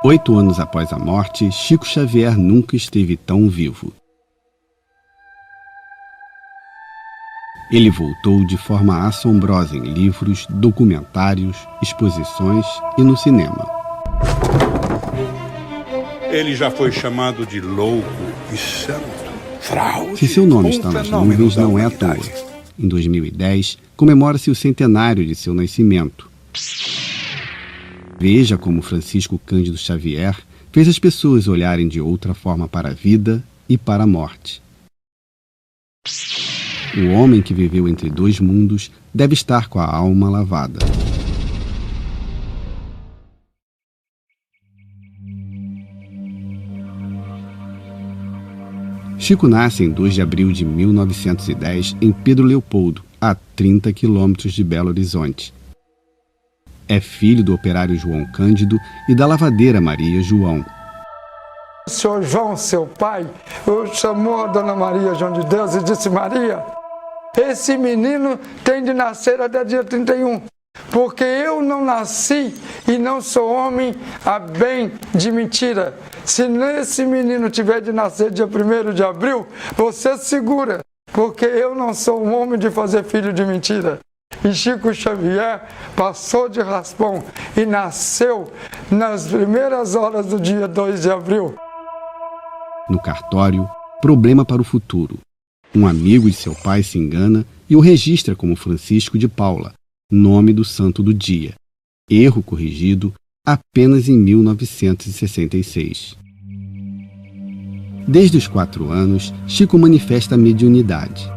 8 anos após a morte, Chico Xavier nunca esteve tão vivo. Ele voltou de forma assombrosa em livros, documentários, exposições e no cinema. Ele já foi chamado de louco e santo, fraude. Se seu nome está nas nuvens, não é à toa. Em 2010, comemora-se o centenário de seu nascimento. Veja como Francisco Cândido Xavier fez as pessoas olharem de outra forma para a vida e para a morte. O homem que viveu entre dois mundos deve estar com a alma lavada. Chico nasce em 2 de abril de 1910 em Pedro Leopoldo, a 30 quilômetros de Belo Horizonte. É filho do operário João Cândido e da lavadeira Maria João. O senhor João, seu pai, chamou a dona Maria João de Deus e disse: Maria, esse menino tem de nascer até dia 31, porque eu não nasci e não sou homem a bem de mentira. Se nesse menino tiver de nascer dia 1º de abril, você segura, porque eu não sou um homem de fazer filho de mentira. E Chico Xavier passou de raspão e nasceu nas primeiras horas do dia 2 de abril. No cartório, problema para o futuro. Um amigo de seu pai se engana e o registra como Francisco de Paula, nome do santo do dia. Erro corrigido apenas em 1966. Desde os 4 anos, Chico manifesta a mediunidade.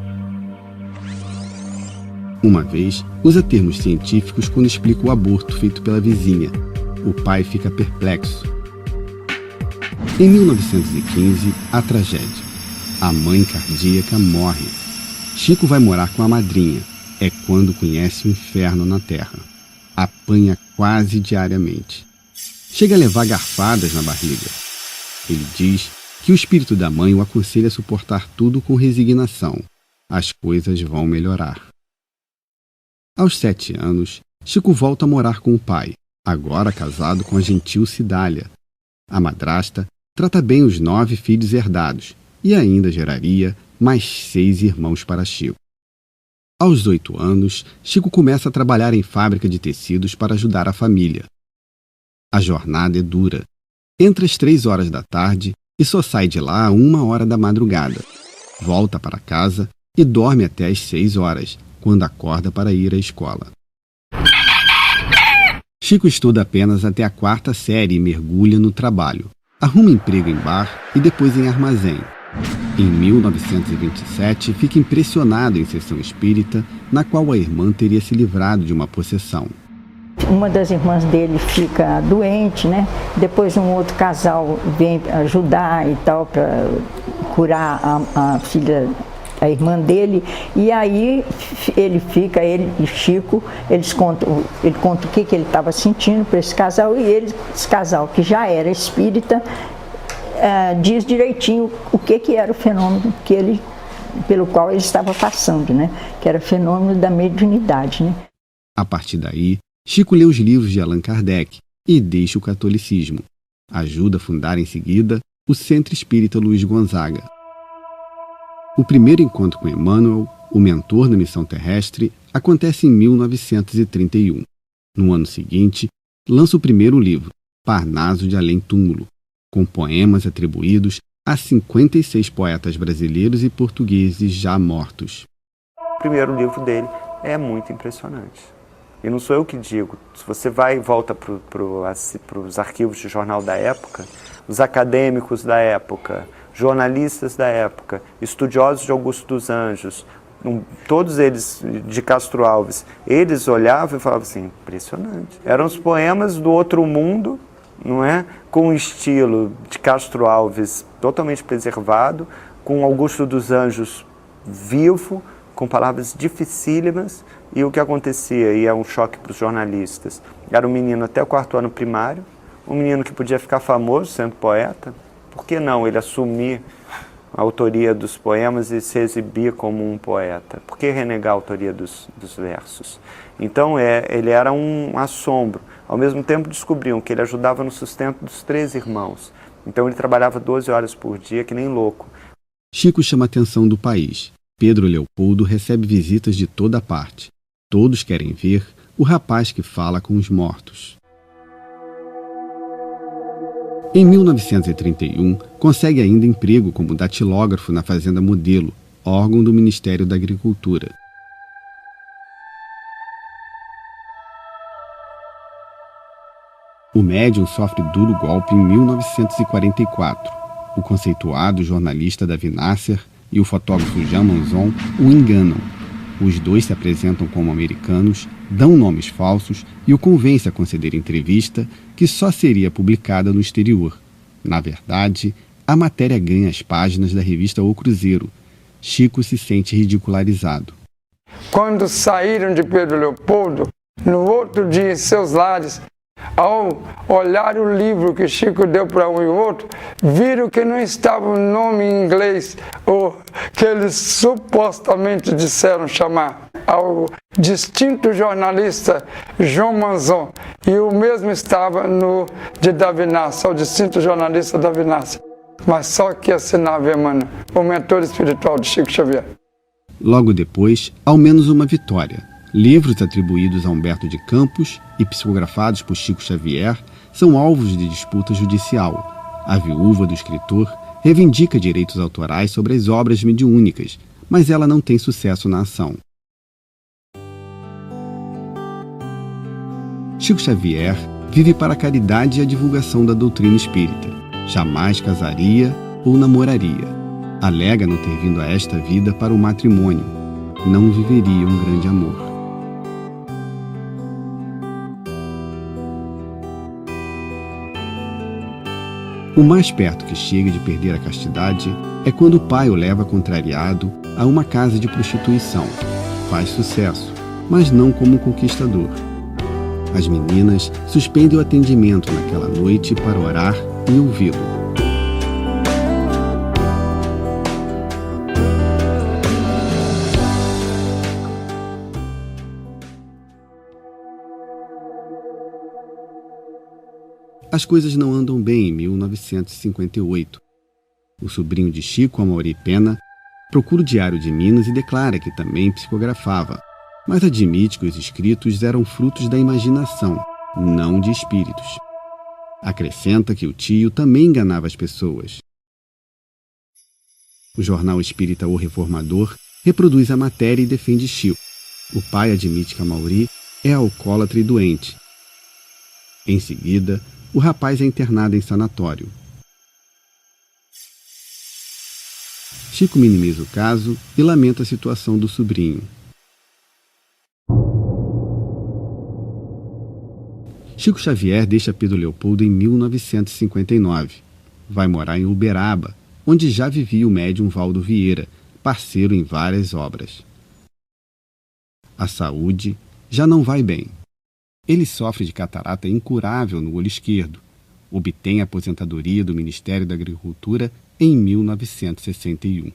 Uma vez, usa termos científicos quando explica o aborto feito pela vizinha. O pai fica perplexo. Em 1915, a tragédia. A mãe cardíaca morre. Chico vai morar com a madrinha. É quando conhece o inferno na terra. Apanha quase diariamente. Chega a levar garfadas na barriga. Ele diz que o espírito da mãe o aconselha a suportar tudo com resignação. As coisas vão melhorar. Aos 7 anos, Chico volta a morar com o pai, agora casado com a gentil Cidália. A madrasta trata bem os 9 filhos herdados e ainda geraria mais 6 irmãos para Chico. Aos 8 anos, Chico começa a trabalhar em fábrica de tecidos para ajudar a família. A jornada é dura. Entra às 3 horas da tarde e só sai de lá a 1 hora da madrugada. Volta para casa e dorme até às 6 horas, quando acorda para ir à escola. Chico estuda apenas até a 4ª série e mergulha no trabalho. Arruma emprego em bar e depois em armazém. Em 1927, fica impressionado em sessão espírita, na qual a irmã teria se livrado de uma possessão. Uma das irmãs dele fica doente, né? Depois um outro casal vem ajudar e tal, para curar a filha, a irmã dele, e aí ele e Chico, ele conta o que ele estava sentindo para esse casal, e esse casal, que já era espírita, diz direitinho o que era o fenômeno pelo qual ele estava passando, né? Que era o fenômeno da mediunidade, né? A partir daí, Chico lê os livros de Allan Kardec e deixa o catolicismo. Ajuda a fundar em seguida o Centro Espírita Luiz Gonzaga. O primeiro encontro com Emmanuel, o mentor da missão terrestre, acontece em 1931. No ano seguinte, lança o primeiro livro, Parnaso de Além Túmulo, com poemas atribuídos a 56 poetas brasileiros e portugueses já mortos. O primeiro livro dele é muito impressionante. E não sou eu que digo. Se você vai e volta para os arquivos de jornal da época, os acadêmicos da época, jornalistas da época, estudiosos de Augusto dos Anjos, todos eles de Castro Alves, eles olhavam e falavam assim, impressionante. Eram os poemas do outro mundo, não é? Com o estilo de Castro Alves totalmente preservado, com Augusto dos Anjos vivo, com palavras dificílimas, e o que acontecia, e é um choque para os jornalistas, era um menino até o 4º ano primário, um menino que podia ficar famoso sendo poeta. Por que não ele assumir a autoria dos poemas e se exibir como um poeta? Por que renegar a autoria dos versos? Então ele era um assombro, Ao mesmo tempo descobriam que ele ajudava no sustento dos 3 irmãos. Então ele trabalhava 12 horas por dia, que nem louco. Chico chama a atenção do país. Pedro Leopoldo recebe visitas de toda parte. Todos querem ver o rapaz que fala com os mortos. Em 1931, consegue ainda emprego como datilógrafo na Fazenda Modelo, órgão do Ministério da Agricultura. O médium sofre duro golpe em 1944. O conceituado jornalista Davi Nasser e o fotógrafo Jean Manzon o enganam. Os dois se apresentam como americanos, dão nomes falsos e o convencem a conceder entrevista que só seria publicada no exterior. Na verdade, a matéria ganha as páginas da revista O Cruzeiro. Chico se sente ridicularizado. Quando saíram de Pedro Leopoldo, no outro dia em seus lares, ao olhar o livro que Chico deu para um e outro, viram que não estava o nome em inglês, ou que eles supostamente disseram chamar ao distinto jornalista João Manzon, e o mesmo estava no de Davi Nasser, ao distinto jornalista Davi Nasser, mas só que assinava Emmanuel, o mentor espiritual de Chico Xavier. Logo depois, ao menos uma vitória. Livros atribuídos a Humberto de Campos e psicografados por Chico Xavier são alvos de disputa judicial. A viúva do escritor reivindica direitos autorais sobre as obras mediúnicas, mas ela não tem sucesso na ação. Chico Xavier vive para a caridade e a divulgação da doutrina espírita. Jamais casaria ou namoraria. Alega não ter vindo a esta vida para o matrimônio. Não viveria um grande amor. O mais perto que chega de perder a castidade é quando o pai o leva contrariado a uma casa de prostituição. Faz sucesso, mas não como conquistador. As meninas suspendem o atendimento naquela noite para orar e ouvi-lo. As coisas não andam bem em 1958. O sobrinho de Chico, Amaury Pena, procura o Diário de Minas e declara que também psicografava, mas admite que os escritos eram frutos da imaginação, não de espíritos. Acrescenta que o tio também enganava as pessoas. O jornal espírita O Reformador reproduz a matéria e defende Chico. O pai admite que Amaury é alcoólatra e doente. Em seguida, o rapaz é internado em sanatório. Chico minimiza o caso e lamenta a situação do sobrinho. Chico Xavier deixa Pedro Leopoldo em 1959. Vai morar em Uberaba, onde já vivia o médium Valdo Vieira, parceiro em várias obras. A saúde já não vai bem. Ele sofre de catarata incurável no olho esquerdo. Obtém a aposentadoria do Ministério da Agricultura em 1961.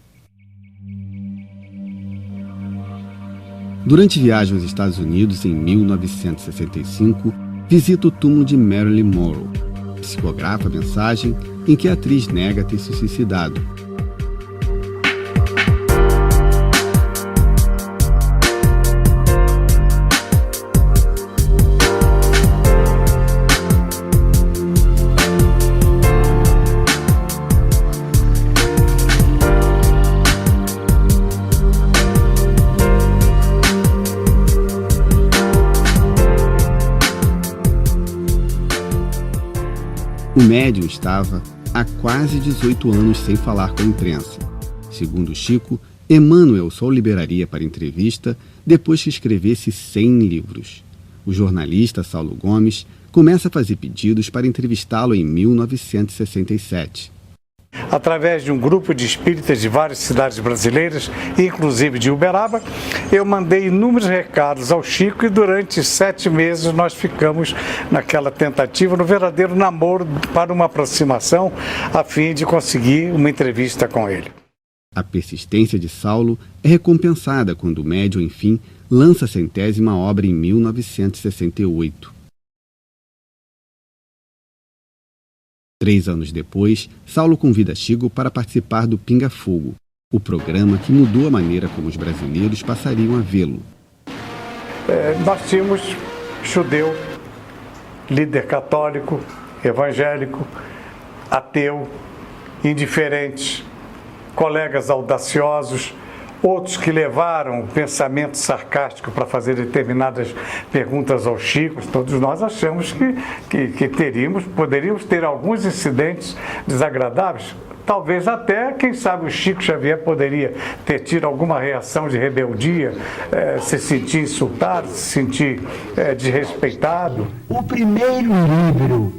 Durante viagem aos Estados Unidos em 1965, visita o túmulo de Marilyn Monroe. Psicografa a mensagem em que a atriz nega ter se suicidado. O médium estava há quase 18 anos sem falar com a imprensa. Segundo Chico, Emmanuel só o liberaria para entrevista depois que escrevesse 100 livros. O jornalista Saulo Gomes começa a fazer pedidos para entrevistá-lo em 1967. Através de um grupo de espíritas de várias cidades brasileiras, inclusive de Uberaba, eu mandei inúmeros recados ao Chico e durante 7 meses nós ficamos naquela tentativa, no verdadeiro namoro para uma aproximação, a fim de conseguir uma entrevista com ele. A persistência de Saulo é recompensada quando o médium, enfim, lança a 100ª obra em 1968. 3 anos depois, Saulo convida Chico para participar do Pinga Fogo, o programa que mudou a maneira como os brasileiros passariam a vê-lo. Nós tínhamos judeu, líder católico, evangélico, ateu, indiferente, colegas audaciosos, outros que levaram o pensamento sarcástico para fazer determinadas perguntas ao Chico. Todos nós achamos que poderíamos ter alguns incidentes desagradáveis. Talvez até, quem sabe, o Chico Xavier poderia ter tido alguma reação de rebeldia, se sentir insultado, se sentir desrespeitado. O primeiro livro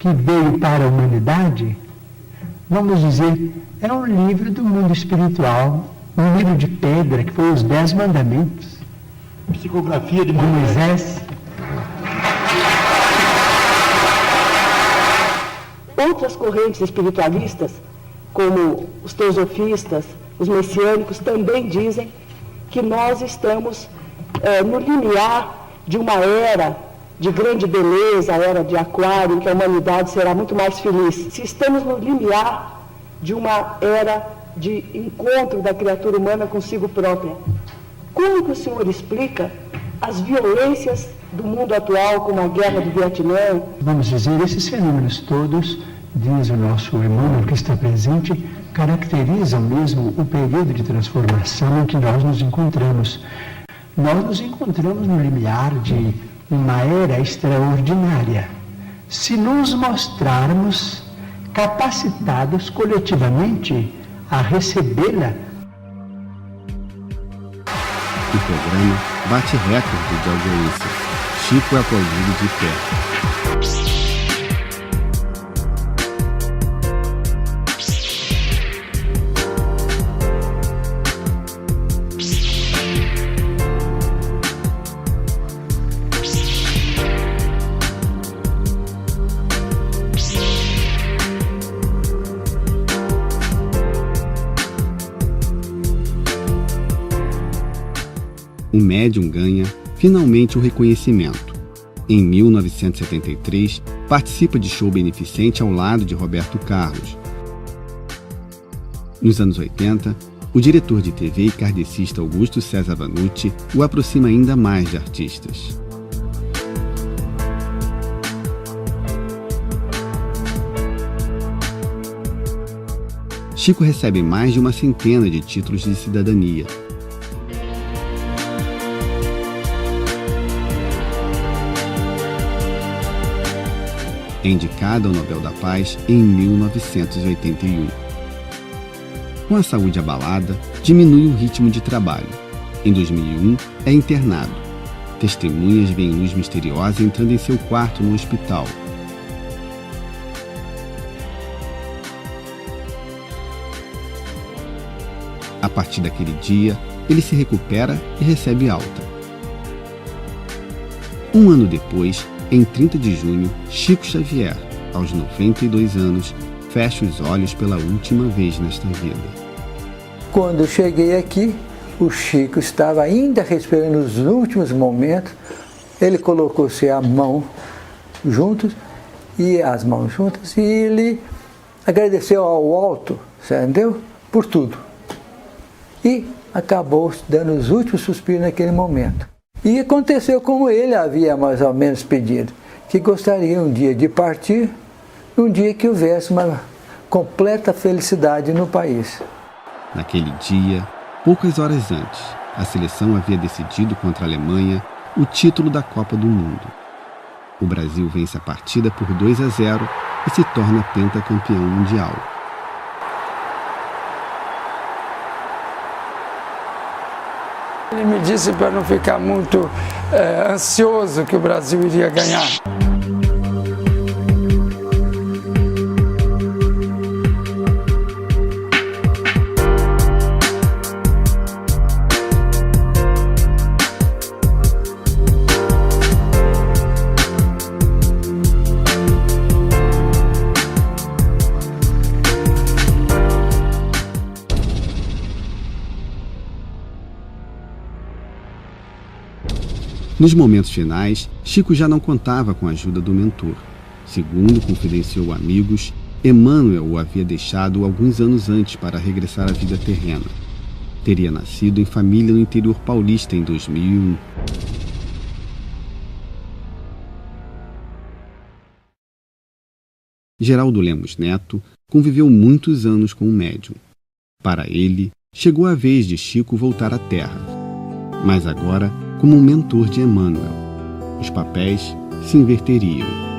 que veio para a humanidade, vamos dizer, é um livro do mundo espiritual, um livro de pedra, que foi os 10 Mandamentos. Psicografia de Moisés. Outras correntes espiritualistas, como os teosofistas, os messiânicos, também dizem que nós estamos no limiar de uma era de grande beleza, a era de Aquário, em que a humanidade será muito mais feliz. Se estamos no limiar de uma era de encontro da criatura humana consigo própria, como que o senhor explica as violências do mundo atual, como a guerra do Vietnã? Vamos dizer, esses fenômenos todos, diz o nosso Emmanuel que está presente, caracterizam mesmo o período de transformação em que nós nos encontramos. Nós nos encontramos no limiar de uma era extraordinária. Se nos mostrarmos capacitados coletivamente a recebê-la. O programa bate recorde de audiência. Chico é aplaudido de pé. O médium ganha, finalmente, o reconhecimento. Em 1973, participa de show beneficente ao lado de Roberto Carlos. Nos anos 80, o diretor de TV e kardecista Augusto César Vanucci o aproxima ainda mais de artistas. Chico recebe mais de uma centena de títulos de cidadania. É indicado ao Nobel da Paz em 1981. Com a saúde abalada, diminui o ritmo de trabalho. Em 2001, é internado. Testemunhas veem luz misteriosa entrando em seu quarto no hospital. A partir daquele dia, ele se recupera e recebe alta. Um ano depois, em 30 de junho, Chico Xavier, aos 92 anos, fecha os olhos pela última vez nesta vida. Quando eu cheguei aqui, o Chico estava ainda respirando nos últimos momentos. Ele colocou-se a mão juntos e as mãos juntas e ele agradeceu ao alto, entendeu? Por tudo. E acabou dando os últimos suspiros naquele momento. E aconteceu como ele havia mais ou menos pedido, que gostaria um dia de partir, um dia que houvesse uma completa felicidade no país. Naquele dia, poucas horas antes, a seleção havia decidido contra a Alemanha o título da Copa do Mundo. O Brasil vence a partida por 2-0 e se torna pentacampeão mundial. Ele me disse para não ficar muito ansioso que o Brasil iria ganhar. Nos momentos finais, Chico já não contava com a ajuda do mentor. Segundo confidenciou amigos, Emmanuel o havia deixado alguns anos antes para regressar à vida terrena. Teria nascido em família no interior paulista em 2001. Geraldo Lemos Neto conviveu muitos anos com o médium. Para ele, chegou a vez de Chico voltar à Terra, mas agora como um mentor de Emmanuel. Os papéis se inverteriam.